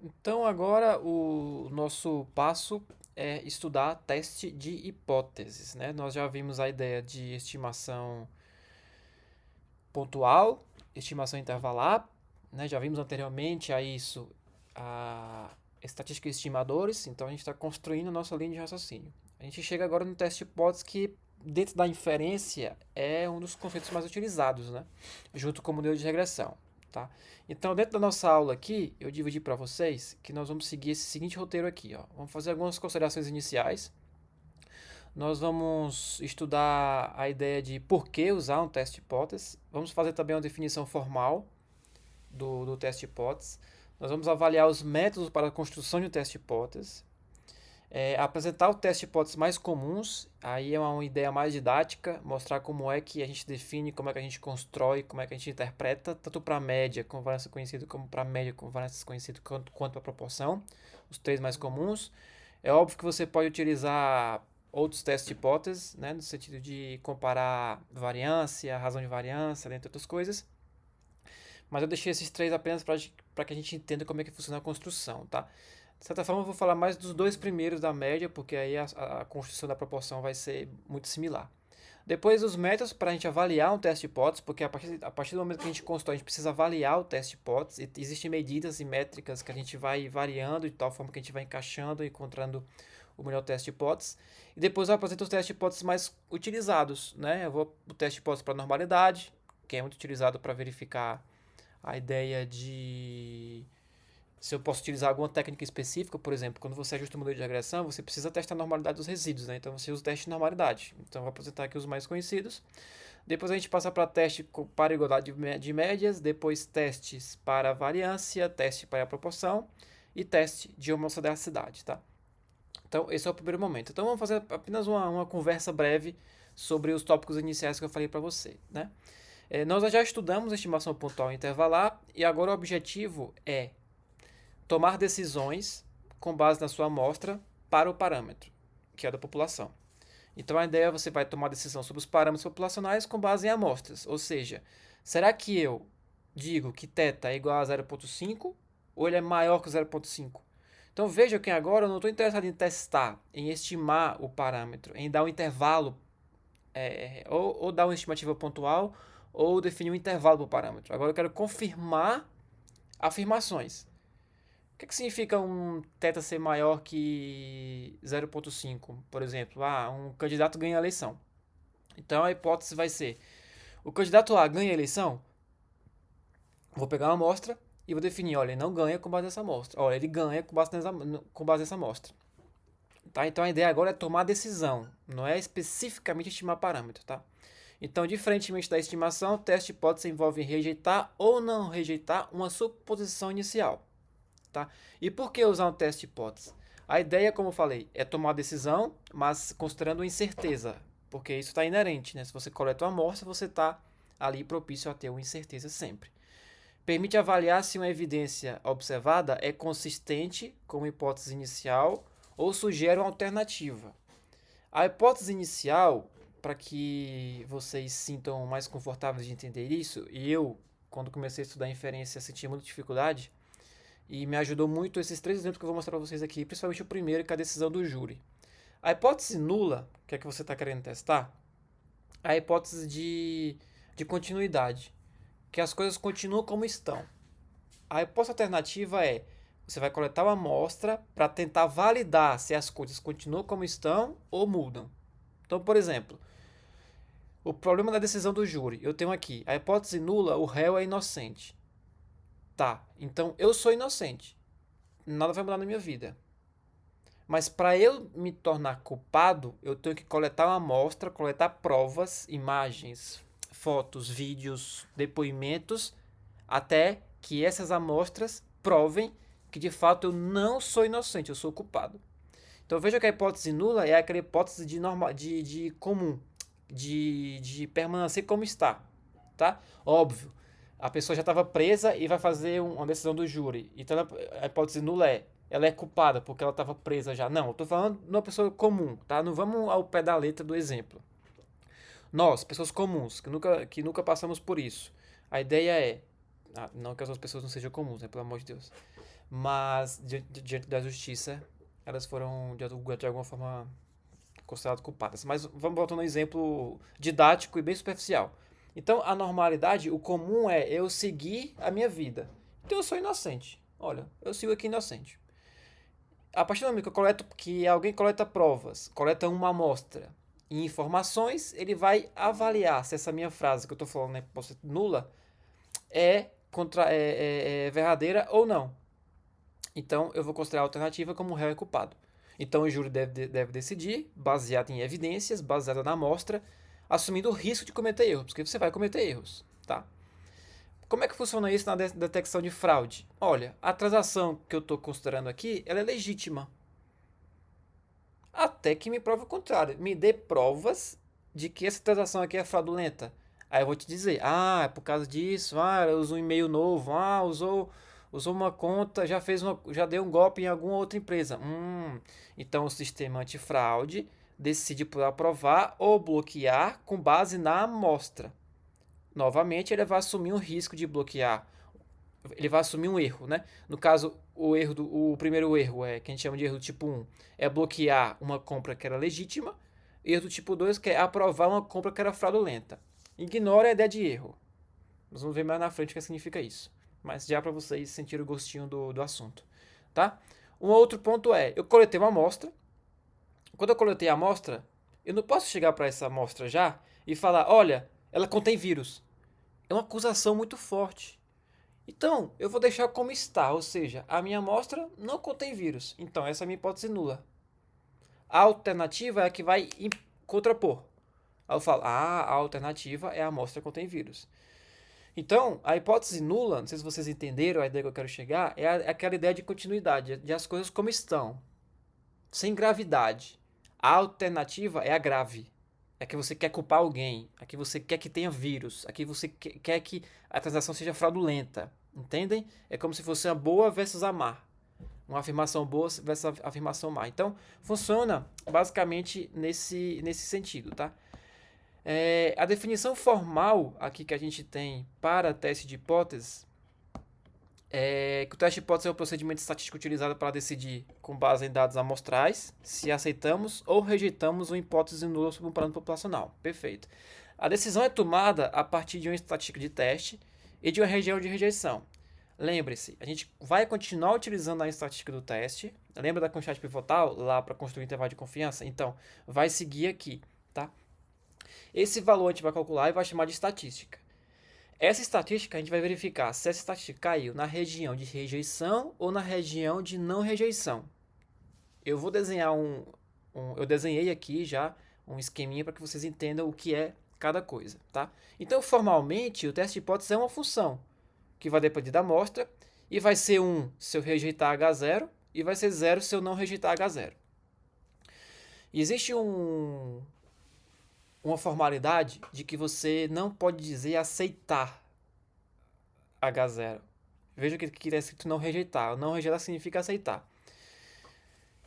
Então, agora o nosso passo é estudar teste de hipóteses, né? Nós já vimos a ideia de estimação pontual, estimação intervalar, né? Já vimos anteriormente a isso a estatística e estimadores, então a gente está construindo a nossa linha de raciocínio. A gente chega agora no teste de hipóteses que, dentro da inferência, é um dos conceitos mais utilizados, né? Junto com o modelo de regressão. Tá? Então, dentro da nossa aula aqui, eu dividi para vocês que nós vamos seguir esse seguinte roteiro aqui. Ó. Vamos fazer algumas considerações iniciais. Nós vamos estudar a ideia de por que usar um teste de hipótese. Vamos fazer também uma definição formal do teste de hipótese. Nós vamos avaliar os métodos para a construção de um teste de hipótese. Apresentar o teste de hipóteses mais comuns, aí é uma ideia mais didática, mostrar como é que a gente define, como é que a gente constrói, como é que a gente interpreta, tanto para a média com variância conhecida, como para a média com variância desconhecida, quanto para a proporção, os três mais comuns. É óbvio que você pode utilizar outros testes de hipóteses, né, no sentido de comparar variância, razão de variância, entre outras coisas, mas eu deixei esses três apenas para que a gente entenda como é que funciona a construção, tá? De certa forma, eu vou falar mais dos dois primeiros da média, porque aí a construção da proporção vai ser muito similar. Depois, os métodos para a gente avaliar um teste de hipótese, porque a partir do momento que a gente constrói, a gente precisa avaliar o teste de hipótese. Existem medidas e métricas que a gente vai variando de tal forma que a gente vai encaixando e encontrando o melhor teste de hipótese. E depois eu apresento os testes de hipótese mais utilizados. Né? Eu vou o teste de hipótese para normalidade, que é muito utilizado para verificar a ideia de se eu posso utilizar alguma técnica específica, por exemplo, quando você ajusta o modelo de regressão, você precisa testar a normalidade dos resíduos, né? Então você usa o teste de normalidade. Então eu vou apresentar aqui os mais conhecidos. Depois a gente passa para teste para igualdade de médias, depois testes para variância, teste para a proporção e teste de homocedacidade, tá? Então esse é o primeiro momento. Então vamos fazer apenas uma conversa breve sobre os tópicos iniciais que eu falei para você, né? Nós já estudamos a estimação pontual intervalar e agora o objetivo é tomar decisões com base na sua amostra para o parâmetro, que é a da população. Então a ideia é você vai tomar decisão sobre os parâmetros populacionais com base em amostras. Ou seja, será que eu digo que θ é igual a 0,5 ou ele é maior que 0,5? Então veja que agora eu não estou interessado em testar, em estimar o parâmetro, em dar um intervalo, ou dar uma estimativa pontual, ou definir um intervalo para o parâmetro. Agora eu quero confirmar afirmações. O que significa um θ ser maior que 0,5, por exemplo? Um candidato ganha a eleição. Então a hipótese vai ser: o candidato A ganha a eleição? Vou pegar uma amostra e vou definir: olha, ele não ganha com base nessa amostra. Olha, ele ganha com base nessa amostra. Tá? Então a ideia agora é tomar decisão, não é especificamente estimar parâmetro. Tá? Então, diferentemente da estimação, o teste de hipótese envolve rejeitar ou não rejeitar uma suposição inicial. Tá? E por que usar um teste de hipótese? A ideia, como eu falei, é tomar a decisão, mas considerando incerteza, porque isso está inerente. Né? Se você coleta uma amostra, você está ali propício a ter uma incerteza sempre. Permite avaliar se uma evidência observada é consistente com uma hipótese inicial ou sugere uma alternativa. A hipótese inicial, para que vocês sintam mais confortáveis de entender isso, e eu, quando comecei a estudar inferência, senti muita dificuldade, e me ajudou muito esses três exemplos que eu vou mostrar para vocês aqui, principalmente o primeiro, que é a decisão do júri. A hipótese nula, que é que você está querendo testar, é a hipótese de continuidade, que as coisas continuam como estão. A hipótese alternativa é: você vai coletar uma amostra para tentar validar se as coisas continuam como estão ou mudam. Então, por exemplo, o problema da decisão do júri, eu tenho aqui a hipótese nula, o réu é inocente. Tá, então eu sou inocente. Nada vai mudar na minha vida. Mas para eu me tornar culpado, eu tenho que coletar uma amostra, coletar provas, imagens, fotos, vídeos, depoimentos, até que essas amostras provem que de fato eu não sou inocente, eu sou culpado. Então veja que a hipótese nula é aquela hipótese de comum, de permanecer como está, tá? Óbvio, a pessoa já estava presa e vai fazer uma decisão do júri. Então a hipótese nula ela é culpada porque ela estava presa já. Não, eu estou falando de uma pessoa comum, tá? Não vamos ao pé da letra do exemplo. Nós, pessoas comuns, que nunca passamos por isso. A ideia é, não que as outras pessoas não sejam comuns, né? Pelo amor de Deus. mas diante da justiça, elas foram de alguma forma consideradas culpadas. Mas vamos voltar no exemplo didático e bem superficial. Então, a normalidade, o comum é eu seguir a minha vida. Então, eu sou inocente. Olha, eu sigo aqui inocente. A partir do momento que que alguém coleta provas, coleta uma amostra e informações, ele vai avaliar se essa minha frase que eu estou falando, né, pode ser nula, é verdadeira ou não. Então, eu vou considerar a alternativa como réu e culpado. Então, o júri deve decidir, baseado em evidências, baseado na amostra, assumindo o risco de cometer erros, porque você vai cometer erros, tá? Como é que funciona isso na detecção de fraude? Olha, a transação que eu estou considerando aqui, ela é legítima. Até que me prove o contrário. Me dê provas de que essa transação aqui é fraudulenta. Aí eu vou te dizer, é por causa disso, usou um e-mail novo, usou uma conta, já deu um golpe em alguma outra empresa. Então o sistema antifraude decide por aprovar ou bloquear com base na amostra. Novamente, ele vai assumir um risco de bloquear. Ele vai assumir um erro, né? No caso, o primeiro erro que a gente chama de erro do tipo 1, é bloquear uma compra que era legítima. Erro do tipo 2, que é aprovar uma compra que era fraudulenta. Ignore a ideia de erro. Nós vamos ver mais na frente o que significa isso. Mas já para vocês sentirem o gostinho do assunto, tá? Um outro ponto é, eu coletei uma amostra. Quando eu coletei a amostra, eu não posso chegar para essa amostra já e falar, olha, ela contém vírus. É uma acusação muito forte. Então, eu vou deixar como está, ou seja, a minha amostra não contém vírus. Então, essa é a minha hipótese nula. A alternativa é a que vai contrapor. Aí eu falo, a alternativa é a amostra que contém vírus. Então, a hipótese nula, não sei se vocês entenderam a ideia que eu quero chegar, é aquela ideia de continuidade, de as coisas como estão, sem gravidade. A alternativa é a grave. É que você quer culpar alguém, é que você quer que tenha vírus, é que você quer que a transação seja fraudulenta. Entendem? É como se fosse a boa versus a má. Uma afirmação boa versus a afirmação má. Então, funciona basicamente nesse sentido, tá? A definição formal aqui que a gente tem para teste de hipóteses é que o teste de hipótese é o procedimento estatístico utilizado para decidir, com base em dados amostrais, se aceitamos ou rejeitamos uma hipótese nula sobre um parâmetro populacional. Perfeito. A decisão é tomada a partir de uma estatística de teste e de uma região de rejeição. Lembre-se, a gente vai continuar utilizando a estatística do teste. Lembra da quantidade pivotal lá para construir o intervalo de confiança? Então, vai seguir aqui, tá? Esse valor a gente vai calcular e vai chamar de estatística. Essa estatística a gente vai verificar se essa estatística caiu na região de rejeição ou na região de não rejeição. Eu vou desenhar eu desenhei aqui já um esqueminha para que vocês entendam o que é cada coisa, tá? Então, formalmente, o teste de hipótese é uma função que vai depender da amostra e vai ser 1 se eu rejeitar H0 e vai ser 0 se eu não rejeitar H0. E existe uma formalidade de que você não pode dizer aceitar H0. Veja que está escrito não rejeitar. Não rejeitar significa aceitar.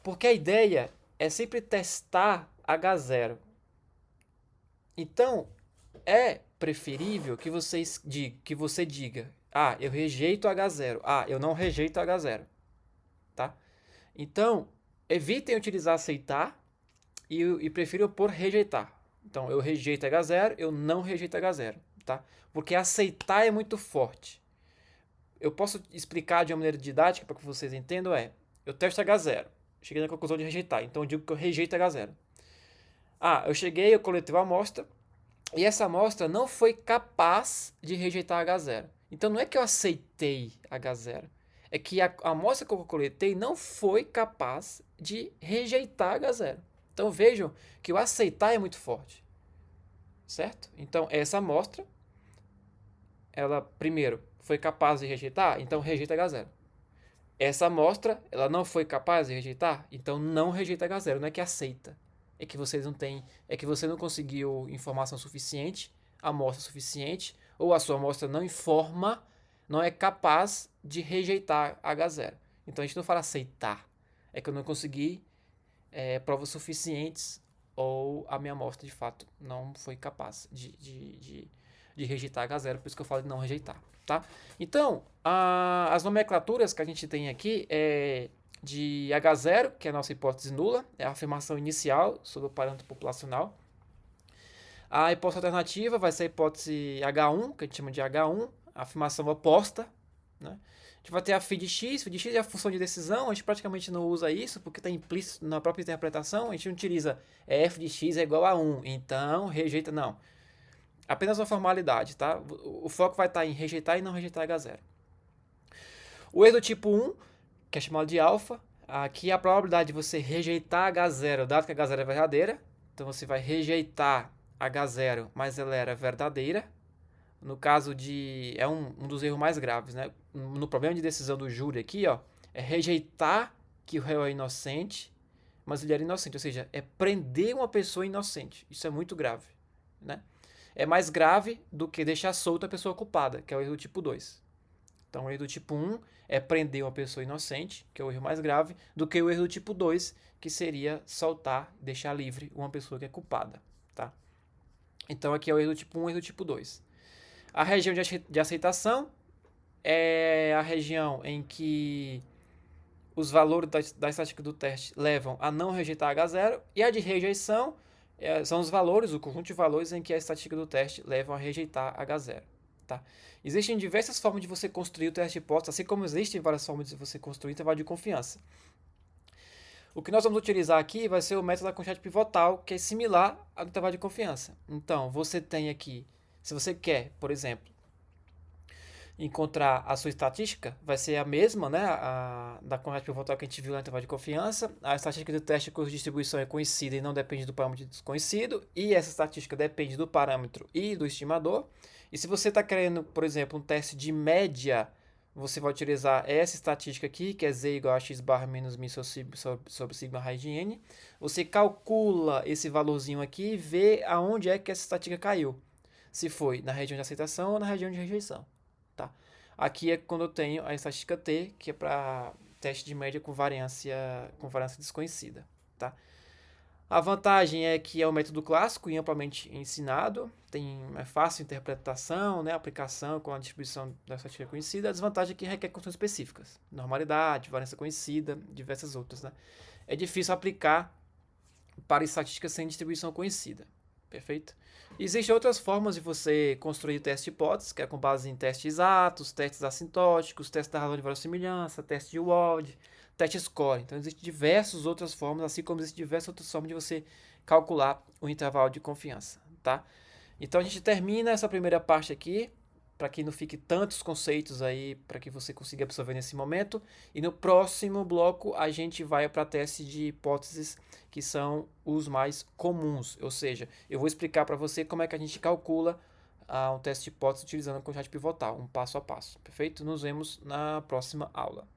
Porque a ideia é sempre testar H0. Então, é preferível que você diga, eu rejeito H0. Eu não rejeito H0. Tá? Então, evitem utilizar aceitar e prefiram pôr rejeitar. Então, eu rejeito H0, eu não rejeito H0. Tá? Porque aceitar é muito forte. Eu posso explicar de uma maneira didática para que vocês entendam, eu testo H0, cheguei na conclusão de rejeitar, então eu digo que eu rejeito H0. Eu coletei uma amostra, e essa amostra não foi capaz de rejeitar H0. Então não é que eu aceitei H0, é que a amostra que eu coletei não foi capaz de rejeitar H0. Então vejam que o aceitar é muito forte, certo? Então essa amostra, ela primeiro foi capaz de rejeitar, então rejeita H0. Essa amostra, ela não foi capaz de rejeitar, então não rejeita H0, não é que aceita. É que vocês não têm, é que você não conseguiu informação suficiente, amostra suficiente, ou a sua amostra não informa, não é capaz de rejeitar H0. Então a gente não fala aceitar, é que eu não consegui provas suficientes ou a minha amostra de fato não foi capaz de rejeitar H0, por isso que eu falo de não rejeitar. tá? Então, as nomenclaturas que a gente tem aqui é de H0, que é a nossa hipótese nula, é a afirmação inicial sobre o parâmetro populacional. A hipótese alternativa vai ser a hipótese H1, que a gente chama de H1, a afirmação oposta, né? A gente vai ter a phi de x é a função de decisão, a gente praticamente não usa isso, porque está implícito na própria interpretação, a gente não utiliza f de x é igual a 1, então rejeita, não. Apenas uma formalidade, tá? O foco vai estar em rejeitar e não rejeitar H0. O erro do tipo 1, que é chamado de alfa, aqui a probabilidade de você rejeitar H0, dado que H0 é verdadeira, então você vai rejeitar H0, mas ela era verdadeira. No caso de... é um dos erros mais graves, né? No problema de decisão do júri aqui, ó, é rejeitar que o réu é inocente, mas ele era inocente, ou seja, é prender uma pessoa inocente. Isso é muito grave, né? É mais grave do que deixar solta a pessoa culpada, que é o erro do tipo 2. Então, o erro do tipo 1 é prender uma pessoa inocente, que é o erro mais grave, do que o erro do tipo 2, que seria soltar, deixar livre uma pessoa que é culpada, tá? Então, aqui é o erro do tipo 1 e o erro do tipo 2. A região de aceitação é a região em que os valores da estatística do teste levam a não rejeitar H0, e a de rejeição são os valores, o conjunto de valores em que a estatística do teste levam a rejeitar H0. Tá? Existem diversas formas de você construir o teste de hipótese, assim como existem várias formas de você construir o intervalo de confiança. O que nós vamos utilizar aqui vai ser o método da quantidade pivotal, que é similar ao do intervalo de confiança. Então, você tem aqui, se você quer, por exemplo, encontrar a sua estatística, vai ser a mesma, né, da quantidade pivotal que a gente viu no intervalo de confiança. A estatística do teste cuja distribuição é conhecida e não depende do parâmetro desconhecido, e essa estatística depende do parâmetro e do estimador. E se você está querendo, por exemplo, um teste de média, você vai utilizar essa estatística aqui, que é z igual a x barra menos μ sobre sigma raiz de n. Você calcula esse valorzinho aqui e vê aonde é que essa estatística caiu. Se foi na região de aceitação ou na região de rejeição. Tá? Aqui é quando eu tenho a estatística T, que é para teste de média com variância desconhecida. Tá? A vantagem é que é um método clássico e amplamente ensinado, é fácil interpretação, né, aplicação com a distribuição da estatística conhecida. A desvantagem é que requer condições específicas, normalidade, variância conhecida, diversas outras. Né? É difícil aplicar para estatísticas sem distribuição conhecida. Perfeito? Existem outras formas de você construir o teste de hipótese, que é com base em testes exatos, testes assintóticos, testes da razão de verossimilhança, teste de Wald, teste score. Então, existem diversas outras formas, assim como existem diversas outras formas de você calcular o intervalo de confiança, tá? Então, a gente termina essa primeira parte aqui, para que não fique tantos conceitos aí, para que você consiga absorver nesse momento. E no próximo bloco, a gente vai para teste de hipóteses que são os mais comuns. Ou seja, eu vou explicar para você como é que a gente calcula um teste de hipótese utilizando a quantidade pivotal, um passo a passo. Perfeito? Nos vemos na próxima aula.